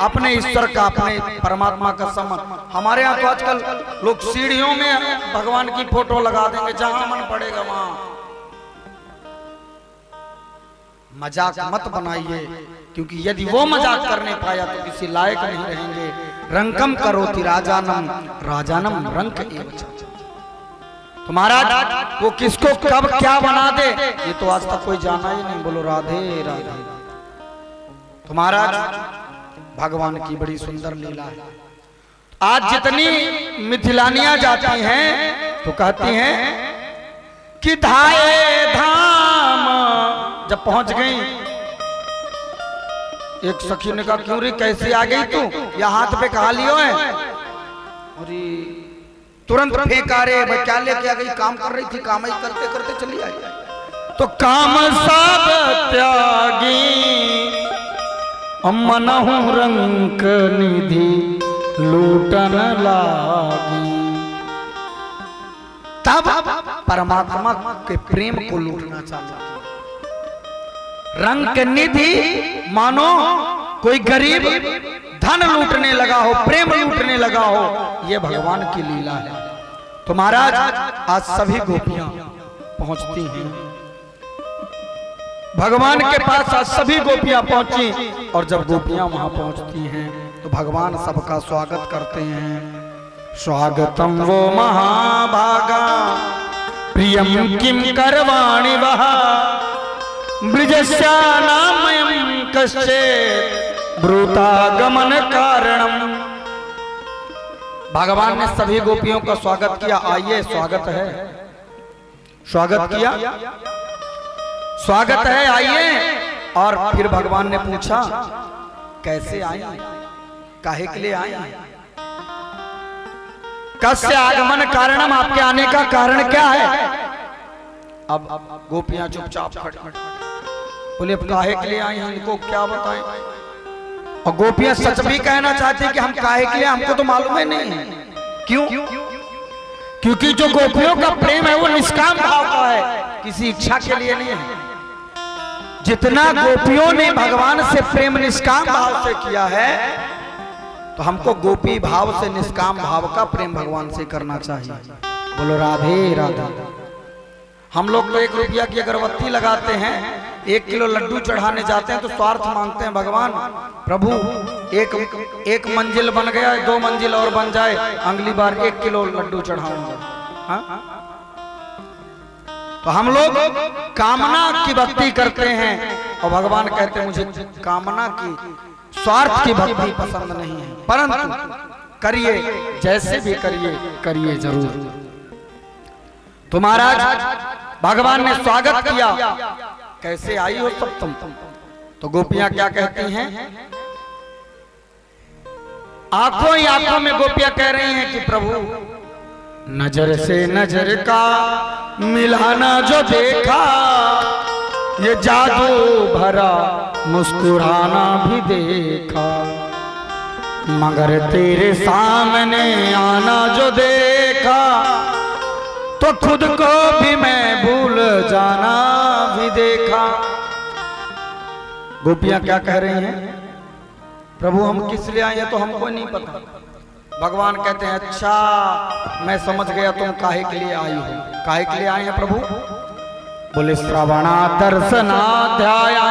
अपने ईश्वर का, अपने परमात्मा का सम्मान। हमारे यहाँ तो आजकल लोग सीढ़ियों में भगवान की फोटो लगा देंगे, जहां मन पड़ेगा वहां। मजाक मत बनाइए, क्योंकि यदि वो मजाक करने पाया तो किसी लायक नहीं रहेंगे। रंकम करोति राजानम राजानम रंक एव च। तो महाराज वो किसको कब क्या बना दे ये तो आज तक कोई जाना ही नहीं। बोलो राधे राधे। तो महाराज भगवान की बड़ी सुंदर लीला है। आज जितनी मिथिलानियां जाती हैं तो कहती हैं कि धाये धाम। जब पहुंच गई, एक सखी ने कहा क्यों रे कैसे आ गई तू, या हाथ पे कहा लियो है? अरे तुरंत फेंका रे, भाई क्या लेके आ गई? काम कर रही थी, काम ही करते करते चली आई। तो काम सब त्यागी मनहु रंक निधि लूटन लागी। तब परमात्मा के प्रेम को लूटना चाहता। रंक निधि मानो कोई गरीब धन लूटने लगा हो, प्रेम लूटने लगा हो, यह भगवान की लीला है। तो महाराज आज सभी गोपियां पहुंचती हैं भगवान के पास। आज सभी गोपियां पहुंची, और जब गोपियां वहां पहुंचती हैं तो भगवान सबका स्वागत करते हैं। स्वागतम वो महाभागा प्रियम किम करवाणि वह ब्रजस्यानामयं कश्चित् ब्रूतागमन कारणम। भगवान ने सभी गोपियों का स्वागत किया। आइए, स्वागत है। स्वागत किया, स्वागत है, आइए। और फिर भगवान ने पूछा कैसे आई, काहे के लिए आई, कस्य आगमन कारणम, आपके आने का कारण क्या है? अब गोपियां चुपचाप खड़ी, बोले काहे के लिए आई हैं, इनको क्या बताएं। और गोपियां सच भी कहना चाहती कि हम काहे के लिए, हमको तो मालूम ही नहीं है। क्यों? क्योंकि जो गोपियों का प्रेम है वो निष्काम भाव का है, किसी इच्छा के लिए नहीं है। जितना गोपियों ने भगवान से प्रेम निष्काम भाव से किया है, तो हमको गोपी भाव से, निष्काम भाव का प्रेम भगवान से करना चाहिए। बोलो राधे राधे। हम लोग तो 1 रुपया की अगरबत्ती लगाते हैं, 1 किलो लड्डू चढ़ाने जाते हैं तो स्वार्थ मांगते हैं, भगवान प्रभु एक मंजिल बन गया, 2 मंजिल और बन जाए, अगली बार 1 किलो लड्डू चढ़ाऊंगा। तो हम लोग कामना की भक्ति करते हैं, और भगवान कहते हैं मुझे कामना की, स्वार्थ की भक्ति पसंद नहीं है, परंतु करिए, जैसे भी करिए, करिए जरूर। तो महाराज भगवान ने स्वागत किया, कैसे आई हो सब तुम? तो गोपियां क्या कहती हैं? आंखों ही आंखों में गोपियां कह रही हैं कि प्रभु नजर से नजर का मिलाना जो देखा, ये जादू भरा मुस्कुराना भी देखा, मगर तेरे सामने आना जो देखा, तो खुद को भी मैं भूल जाना भी देखा। गोपियां क्या कह रही हैं? प्रभु हम किस लिए आए हैं तो हमको नहीं पता। भगवान कहते हैं अच्छा मैं समझ गया तुम काहे के लिए आई हो। काहे के लिए आए हैं प्रभु? बोले श्रवणा दर्शनाध्याया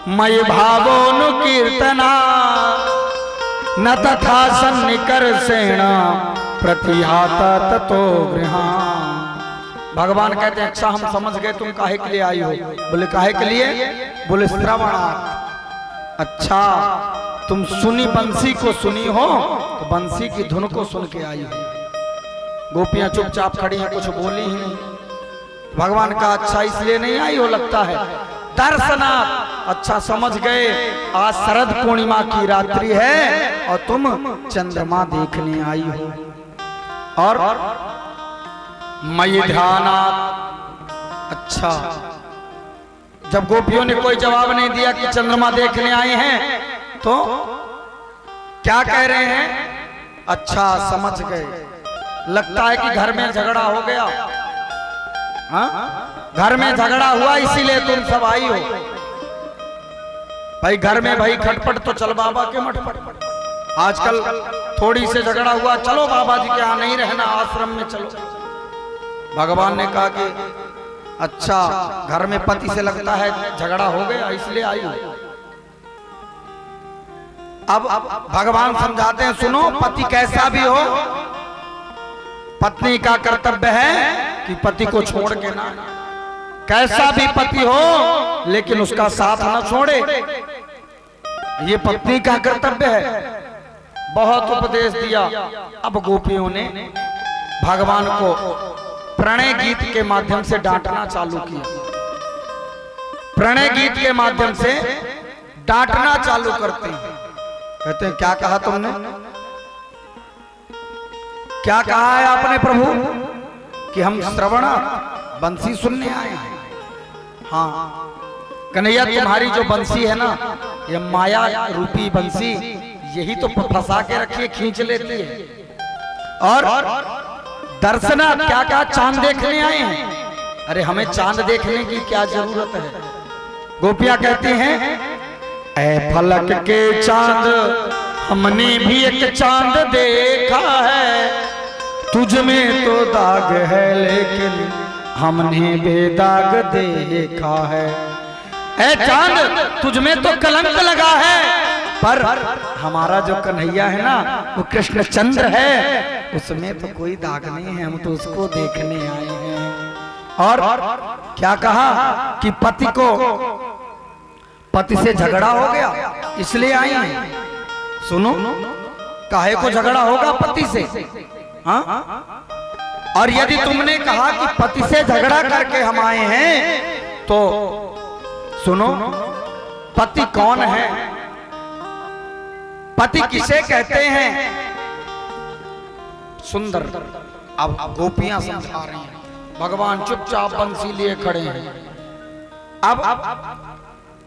मयि भावोनुकीर्तना न तथा सन्निकर्षेण प्रतिहाता ततो गृहाण। भगवान कहते हैं अच्छा हम समझ गए तुम काहे के लिए आई हो। बोले काहे के लिए? बोले श्रवणा, अच्छा तुम सुनी बंसी को सुनी हो तो बंसी की धुन को सुन के आई हो। गोपियां चुपचाप खड़ी हैं, कुछ बोली ही नहीं। भगवान का अच्छा इसलिए नहीं आई हो लगता है। दर्शनाथ, अच्छा समझ गए आज शरद पूर्णिमा की रात्रि है और तुम चंद्रमा देखने आई हो। और मयि ध्यानात्, अच्छा जब गोपियों ने कोई जवाब नहीं दिया कि चंद्रमा देखने आए हैं तो क्या कह रहे हैं? अच्छा समझ गए, लगता है कि घर में झगड़ा हो गया। हाँ घर में झगड़ा हुआ इसीलिए तुम सब आई हो। भाई घर में भाई खटपट तो चल बाबा के मठ पर। आजकल थोड़ी से झगड़ा हुआ, चलो बाबा जी के यहाँ नहीं रहना, आश्रम में चलो। भगवान ने कहा कि अच्छा घर में पति से लगता है झगड़ा हो गया इसलिए आई हो। अब भगवान समझाते हैं, सुनो पति कैसा भी हो, पत्नी का कर्तव्य है कि पति को छोड़ के ना, कैसा भी पति हो लेकिन उसका साथ ना छोड़े, ये पत्नी का कर्तव्य है। बहुत उपदेश दिया। अब गोपियों ने भगवान को प्रणय गीत के माध्यम से डांटना चालू किया। प्रणय गीत के माध्यम से डांटना चालू करते हैं। कहते हैं क्या कहा तुमने, क्या कहा है आपने प्रभु कि हम श्रवणा बंसी सुनने आए हैं। हाँ कन्हैया तुम्हारी जो बंसी है ना, ये माया रूपी बंसी, यही तो फंसा के रखी है, खींच लेती है। और दर्शना क्या कहा, चांद देखने आए हैं। अरे हमें चांद देखने की क्या जरूरत है। गोपियां कहती हैं ऐ फलक के चांद हमने भी एक चांद देखा है, तुझ में तो दाग है लेकिन हमने बेदाग देखा है। ऐ चांद तुझ में तो कलंक लगा है, पर हमारा जो कन्हैया है ना वो कृष्ण चंद्र है, उसमें तो कोई दाग नहीं है, हम तो उसको देखने आए हैं। और क्या कहा कि पति से झगड़ा हो गया इसलिए आई हैं। सुनो काहे को झगड़ा होगा पति से, हाँ? और यदि तुमने कहा कि पति से झगड़ा करके हम आए हैं तो सुनो पति कौन है, पति किसे कहते हैं। सुंदर अब गोपियां समझा रही हैं, भगवान चुपचाप बंसी लिए खड़े हैं। अब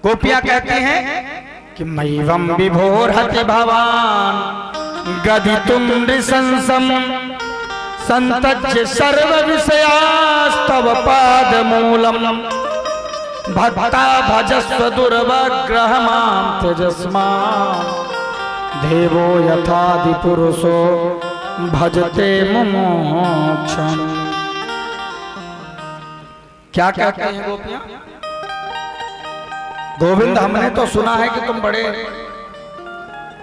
गोपियां कहती हैं कि मैवम विभोरहति भवान गदि तुम नृशंसम संतज्य सर्व विषयास्तव पाद मूलम भक्ता भजस्व दुर्वग्रह मां तेजस्मा देवो यथादि पुरुषो भजते मुमोक्षम। क्या कहते हैं गोपियां, गोविंद हमने तो सुना है कि तुम बड़े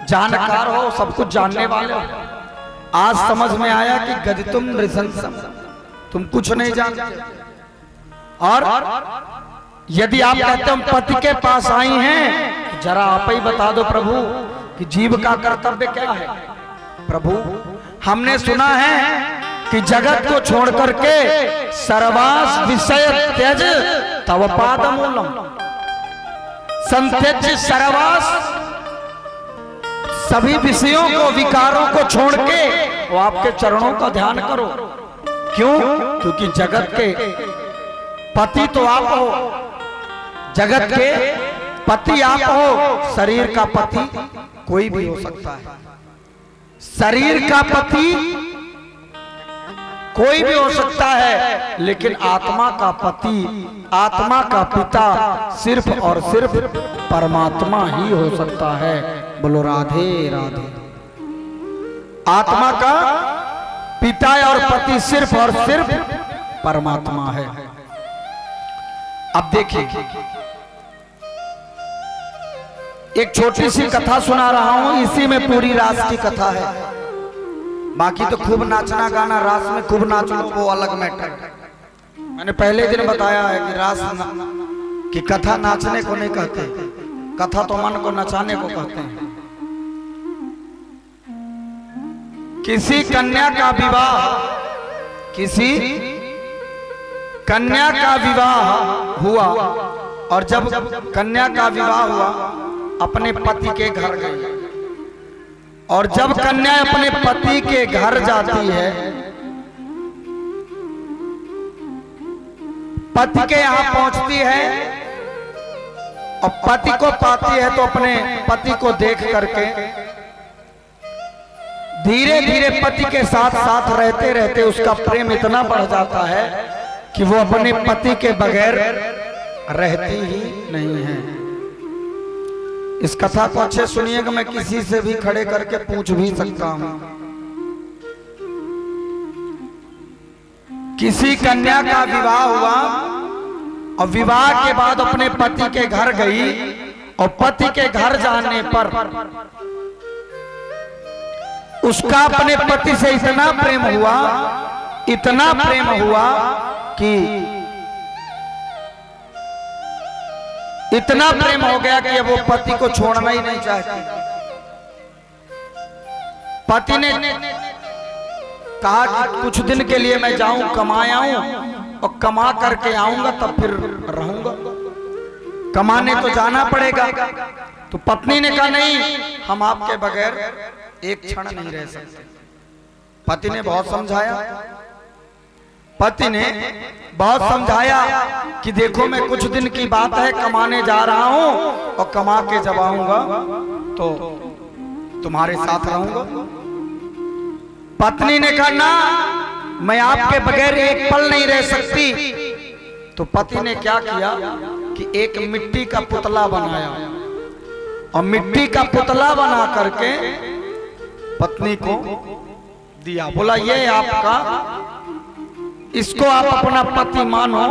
जानकार हो, सब कुछ जानने वाले हो। आज समझ में आया कि गदितुम नृशंसम, तुम कुछ नहीं जानते। और यदि आप कहते हम पति के पास आई हैं तो जरा आप ही बता दो प्रभु कि जीव का कर्तव्य क्या है। प्रभु हमने सुना है कि जगत को छोड़ करके सर्वास विषय त्यज तव पाद मूलम, संत्यज सर्वास, सभी विषयों को विकारों को छोड़ के वो आपके चरणों का ध्यान करो। क्यों? क्योंकि जगत के पति तो आप हो, जगत के पति आप हो। शरीर का पति कोई भी हो सकता है, शरीर का पति कोई भी हो सकता है, लेकिन आत्मा का पति, आत्मा का पिता सिर्फ और सिर्फ परमात्मा ही हो सकता है। बोलो राधे राधे। आत्मा का पिता और पति सिर्फ और सिर्फ परमात्मा है। अब देखिए एक छोटी सी कथा सुना रहा हूं, इसी में पूरी रास की कथा है। बाकी तो खूब नाचना गाना, रास में खूब नाच लो वो अलग मैटर है। मैंने पहले दिन बताया है कि रास की कथा नाचने को नहीं कहते, कथा तो मन को नचाने को कहते हैं। किसी कन्या का विवाह, किसी कन्या का विवाह हुआ, और जब कन्या का विवाह हुआ अपने पति के घर गई, और जब कन्या अपने पति के घर जाती है, पति के यहाँ पहुंचती है और पति को पाती है, तो अपने पति को देख करके धीरे धीरे पति के साथ साथ रहते रहते उसका प्रेम इतना बढ़ जाता है कि वो अपने पति के बगैर रहती ही नहीं है। इस कथा को अच्छे सुनिएगा, मैं किसी से भी खड़े करके पूछ भी सकता हूं। किसी कन्या का विवाह हुआ और विवाह के बाद अपने पति के घर गई और पति के घर जाने पर उसका अपने पति से इतना प्रेम हुआ, इतना प्रेम हुआ कि इतना प्रेम हो गया कि वो पति को छोड़ना ही नहीं चाहती। पति ने कहा कि कुछ दिन के लिए मैं जाऊं, कमाए आऊं और कमा करके आऊंगा तब फिर रहूंगा, कमाने तो जाना पड़ेगा। तो पत्नी ने कहा नहीं, हम आपके बगैर एक क्षण नहीं रह सकते। पति ने बहुत समझाया, पति ने बहुत समझाया कि देखो मैं कुछ दिन की बात है, कमाने जा रहा हूं और कमा के जब आऊंगा तो तुम्हारे साथ रहूंगा। पत्नी ने कहा ना, मैं आपके बगैर एक पल नहीं रह सकती। तो पति ने क्या किया कि एक मिट्टी का पुतला बनाया और मिट्टी का पुतला बना करके पत्नी को दिया। बोला ये आपका, इसको आप अपना पति मानो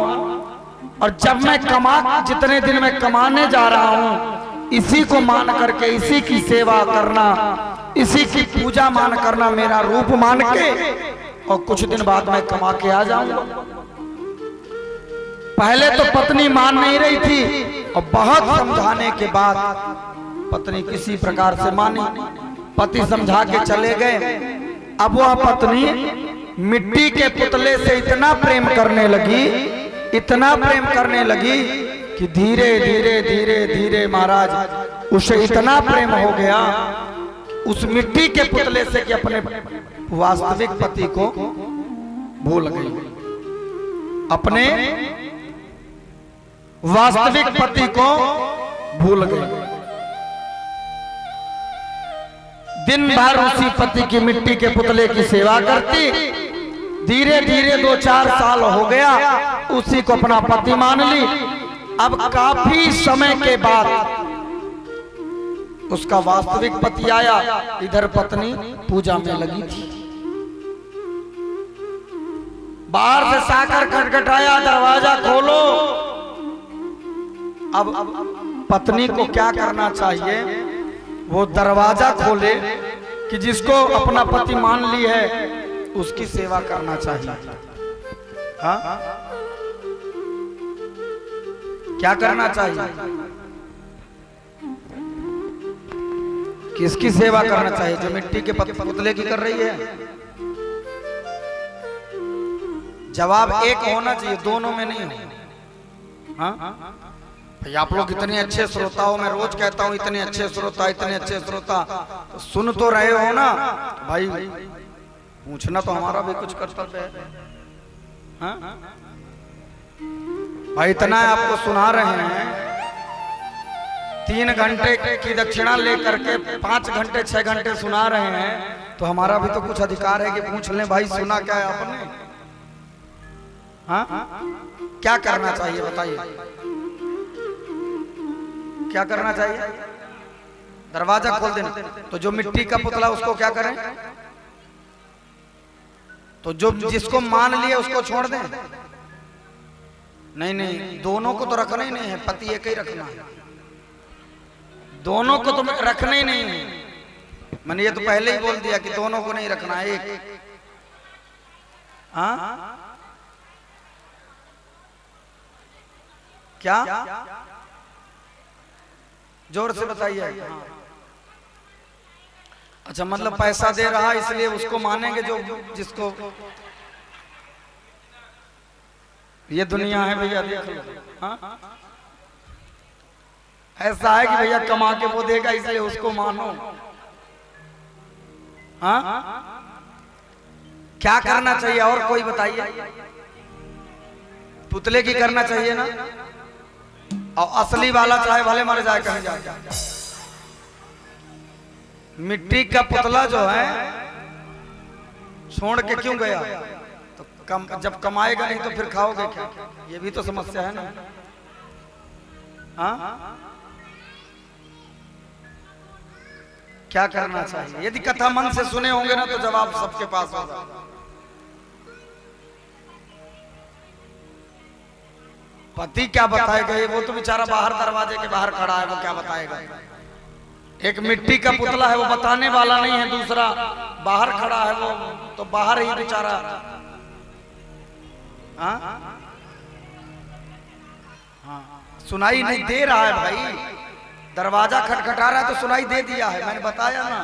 और जब मैं जितने दिन मैं कमाने जा रहा हूं इसी को मान करके, इसी की सेवा करना, इसी की पूजा मान करना, मेरा रूप मान के, और कुछ दिन बाद मैं कमा के आ जाऊंगा। पहले तो पत्नी मान नहीं रही थी और बहुत समझाने के बाद पत्नी किसी प्रकार से मानी। पति समझा के चले गए। अब वह पत्नी मिट्टी के पुतले से इतना प्रेम करने लगी, इतना प्रेम करने लगी कि धीरे धीरे धीरे धीरे महाराज उसे इतना प्रेम हो गया उस मिट्टी के पुतले से कि अपने वास्तविक पति को भूल गई, अपने वास्तविक पति को भूल गई। दिन भर उसी पति की मिट्टी के पुतले की सेवा करती। धीरे धीरे 2-4 साल हो गया, उसी को अपना पति मान ली। अब काफी समय के बाद उसका वास्तविक पति आया, इधर पत्नी पूजा में लगी थी। बाहर से साकर खटखटाया, दरवाजा खोलो। अब पत्नी को क्या करना चाहिए, वो दरवाजा खोले कि जिसको अपना पति मान ली है उसकी सेवा करना चाहिए। हाँ, क्या करना चाहिए, किसकी सेवा करना चाहिए? जो मिट्टी के पुतले की कर रही है। जवाब एक होना चाहिए, दोनों में नहीं हो। हाँ भाई, आप लोग इतने अच्छे श्रोता हो, मैं रोज कहता हूँ इतने अच्छे श्रोता, इतने अच्छे श्रोता, तो सुन तो रहे हो ना भाई, पूछना तो हमारा भी कुछ कर्तव्य है। हाँ भाई, इतना आपको सुना रहे हैं, 3 घंटे की दक्षिणा लेकर के 5 घंटे 6 घंटे सुना रहे हैं, तो हमारा भी तो कुछ अधिकार है कि पूछ लें भाई सुना क्या है आपने। हाँ, क्या करना चाहिए बताइए, क्या करना चाहिए? दरवाजा खोल देना। तो जो मिट्टी का पुतला उसको क्या करें? तो जो जिसको मान लिया उसको छोड़ दें? नहीं नहीं, दोनों को तो रखना ही नहीं है, पति एक ही रखना है, दोनों को तो रखना ही नहीं है। मैंने ये तो पहले ही बोल दिया कि दोनों को नहीं रखना है, एक। हाँ क्या, जोर से बताइए। अच्छा, मतलब पैसा दे रहा इसलिए उसको मानेंगे जो जिसको, ये दुनिया है भैया, देख लो। हाँ, ऐसा है कि भैया कमा के वो देगा इसलिए उसको मानो। हाँ, क्या करना चाहिए और कोई बताइए? पुतले की करना चाहिए ना, और असली वाला चाहे भले मर जाए कहीं जाए। मिट्टी का पुतला जो है छोड़ के क्यों गया? तो जब कमाएगा नहीं तो फिर खाओगे क्या? ये भी तो समस्या है ना। हाँ, क्या करना चाहिए? यदि कथा मन से सुने होंगे ना तो जवाब सबके पास होगा। पति क्या बताएगा? वो तो बेचारा बाहर दरवाजे के बाहर खड़ा है, वो क्या बताएगा? एक मिट्टी का पुतला है, वो बताने वाला नहीं है। दूसरा बाहर खड़ा है, वो तो बाहर ही बेचारा। हाँ, सुनाई नहीं दे रहा है भाई, दरवाजा खटखटा रहा है तो सुनाई दे दिया है, मैंने बताया ना।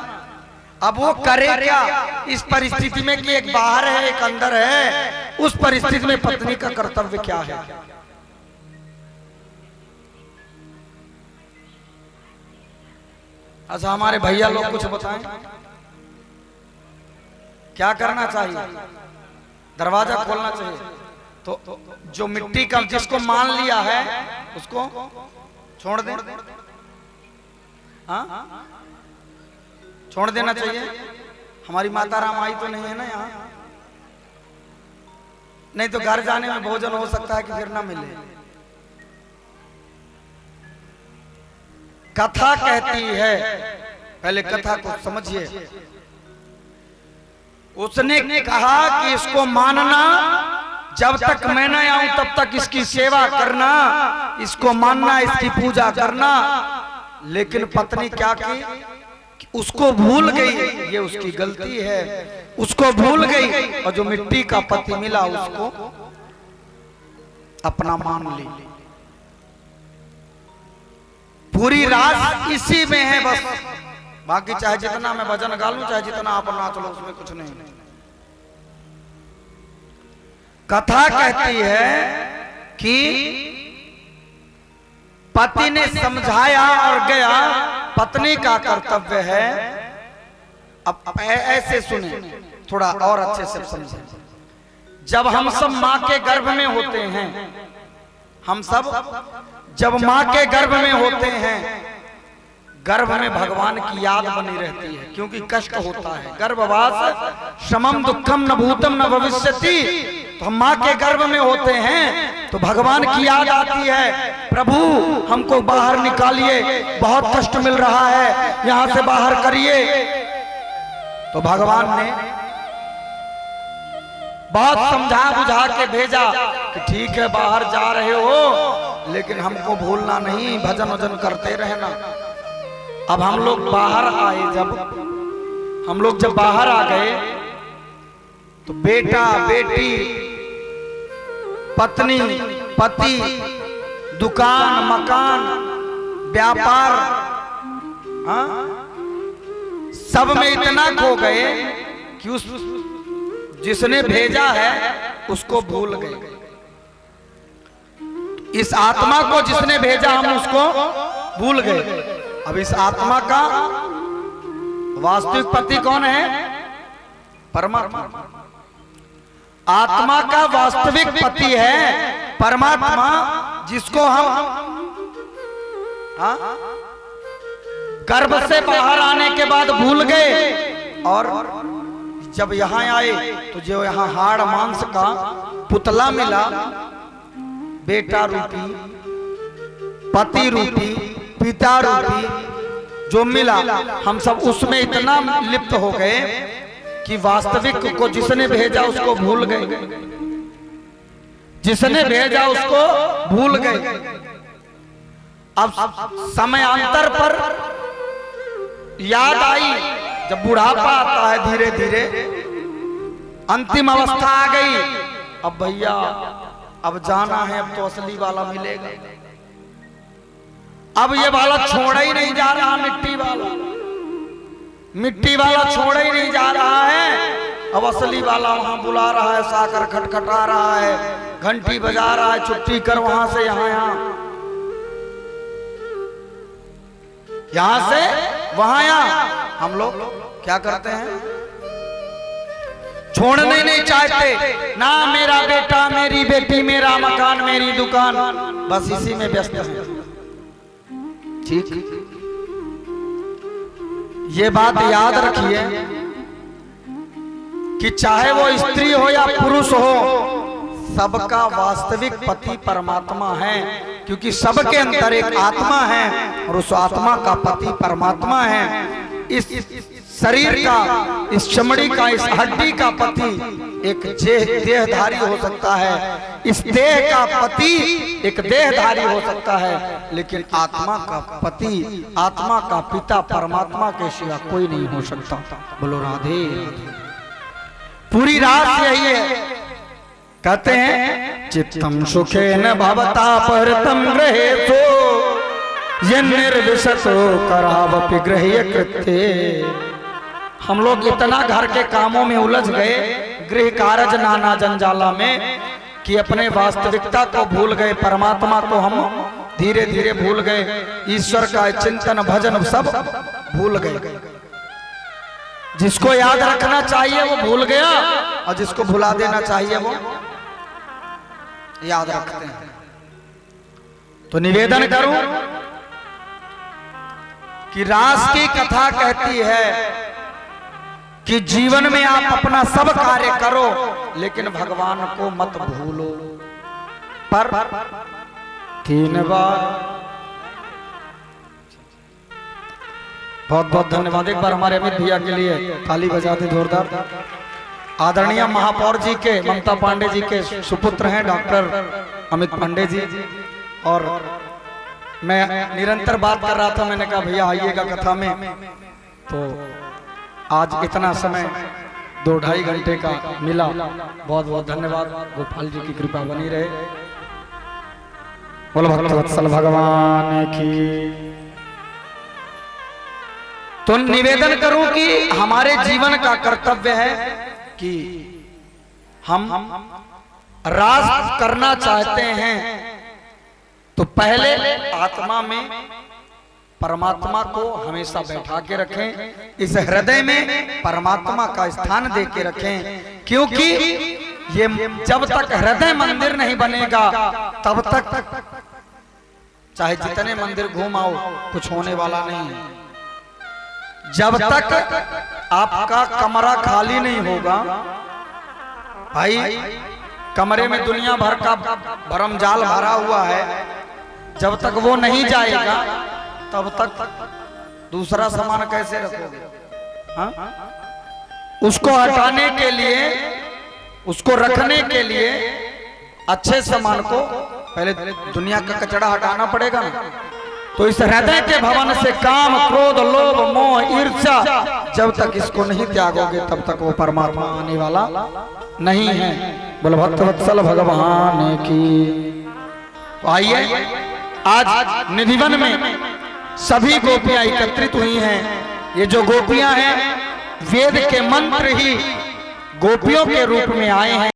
अब वो करे क्या इस परिस्थिति में कि एक बाहर है एक अंदर है? उस परिस्थिति में पत्नी का कर्तव्य क्या है? अच्छा हमारे भैया लोग कुछ बताएं, क्या करना चाहिए? दरवाजा खोलना चाहिए। तो जो मिट्टी का जिसको मान लिया है उसको छोड़ दे, हाँ छोड़ देना चाहिए। हमारी माता राम आई तो नहीं है ना यहाँ, नहीं तो घर जाने में भोजन हो सकता है कि फिर ना मिले। कथा कहती है, पहले कथा को समझिए। उसने कहा कि इसको मानना, जब तक मैं न आऊं तब तक इसकी सेवा करना, इसको मानना, इसकी पूजा करना। लेकिन पत्नी क्या की? उसको भूल गई, ये उसकी गलती है, उसको भूल गई और जो मिट्टी का पति मिला उसको अपना मान ली। पूरी रात इसी में है बस, बाकी चाहे जितना मैं भजन गा लूं, चाहे जितना आप नाच लो, उसमें कुछ नहीं। कथा कहती है कि पति ने समझाया और गया, पत्नी का कर्तव्य है। अब ऐसे सुने, थोड़ा और अच्छे से समझें। जब हम सब मां के गर्भ में होते हैं, हम सब जब मां के गर्भ में होते हैं, गर्भ में भगवान की याद बनी रहती है, क्योंकि कष्ट होता है। गर्भवास समम दुखम न भूतम न भविष्यति। तो हम मां के गर्भ में होते हैं तो भगवान की याद आती है, प्रभु हमको बाहर निकालिए, बहुत कष्ट मिल रहा है, यहां से बाहर करिए। तो भगवान ने बहुत समझा बुझा के भेजा कि ठीक है बाहर जा रहे हो, लेकिन हमको भूलना नहीं, भजन वजन करते रहना। अब हम लोग बाहर आए, जब बाहर आ गए तो बेटा बेटी, पत्नी पति, दुकान मकान, व्यापार, हाँ सब में इतना खो गए कि उस जिसने भेजा है उसको भूल गए। इस आत्मा को जिसने भेजा हम उसको भूल गए। अब इस आत्मा का वास्तविक पति कौन है? परमात्मा। आत्मा का वास्तविक पति है परमात्मा, जिसको हम गर्भ से बाहर आने के बाद भूल गए। और जब यहाँ आए तो जो यहाँ हाड़ मांस का पुतला मिला, बेटा रूपी, पति रूपी, पिता रूपी जो मिला, हम सब उसमें इतना लिप्त हो गए कि वास्तविक को जिसने भेजा उसको भूल गए, जिसने भेजा उसको भूल गए। अब समयांतर पर याद आई, जब बुढ़ापा आता है धीरे धीरे, अंतिम अवस्था आ गई, अब भैया अब जाना है, अब तो असली वाला मिलेगा। अब ये वाला छोड़ा ही नहीं जा रहा, मिट्टी वाला छोड़ा ही नहीं जा रहा है। अब असली वाला वहां बुला रहा है, साकर खटखटा रहा है, घंटी बजा रहा है, छुट्टी कर वहां से यहाँ, यहां से वहां यहाँ। हम लोग क्या करते हैं? छोड़ने नहीं चाहते ना, मेरा बेटा मेरी बेटी, मेरा मकान मेरी दुकान, बस इसी में व्यस्त है। ठीक, ये बात याद रखिए कि चाहे वो स्त्री हो या पुरुष हो, सबका वास्तविक पति परमात्मा है, क्योंकि सबके अंदर एक आत्मा है और उस आत्मा का पति परमात्मा है। इस शरीर का, इस चमड़ी का, इस हड्डी का पति एक देहधारी हो सकता है, इस देह का पति एक देहधारी हो सकता है, लेकिन आत्मा का पति, आत्मा का पिता परमात्मा के सिवा कोई नहीं हो सकता। बोलो राधे राधे। पूरी रात यही है। कहते हैं चित्तम सुखेन भवता परतम गृहेतो यन्निर्विशतो करावपि गृह्य कृत्ये। हम लोग इतना घर के कामों में उलझ गए, गृह कारज नाना जंजाला में, कि अपने वास्तविकता को भूल गए, परमात्मा को हम धीरे धीरे भूल गए, ईश्वर का चिंतन भजन सब भूल गए। जिसको याद रखना चाहिए वो भूल गया, और जिसको भुला देना चाहिए वो याद रखते हैं। तो निवेदन करूं कि रास की कथा कहती है कि जीवन में आप अपना सब कार्य करो, लेकिन भगवान को मत भूलो। पर 3 बार बहुत बहुत धन्यवाद एक बार हमारे अमित भैया के लिए ताली बजा दे जोरदार। आदरणीय महापौर जी के, ममता पांडे जी के सुपुत्र हैं डॉक्टर अमित पांडे जी, और मैं निरंतर बात कर रहा था, मैंने कहा भैया आइएगा कथा में, तो आज इतना समय 2-2.5 घंटे का मिला। बहुत बहुत धन्यवाद, गोपाल जी की कृपा बनी रहे। बोलो भक्तवत्सल भगवान की। तो निवेदन करूं कि हमारे जीवन का कर्तव्य है कि हम रास करना चाहते हैं तो पहले आत्मा में परमात्मा को हमेशा बैठा के रखें, इस हृदय में परमात्मा का स्थान दे के रखें, क्योंकि ये जब तक हृदय मंदिर नहीं बनेगा तब तक चाहे जितने मंदिर घूम आओ कुछ होने वाला नहीं है। जब तक आपका कमरा खाली नहीं होगा, भाई कमरे में दुनिया भर का भरमजाल भरा हुआ है, जब तक वो नहीं जाएगा तब तक दूसरा सामान कैसे रखोगे? हाँ? उसको हटाने के लिए, उसको रखने के लिए अच्छे सामान को पहले दुनिया का कचरा हटाना पड़ेगा ना। तो इस हृदय के भवन से काम, क्रोध, लोभ, मोह, ईर्ष्या, जब तक इसको नहीं त्यागोगे तब तक वो परमात्मा आने वाला नहीं है। बोलो भक्तवत्सल भगवान की। तो आइए, आज निधिवन में सभी गोपियां एकत्रित हुई हैं। ये जो गोपियां हैं वेद के मंत्र ही गोपियों के रूप में आए हैं।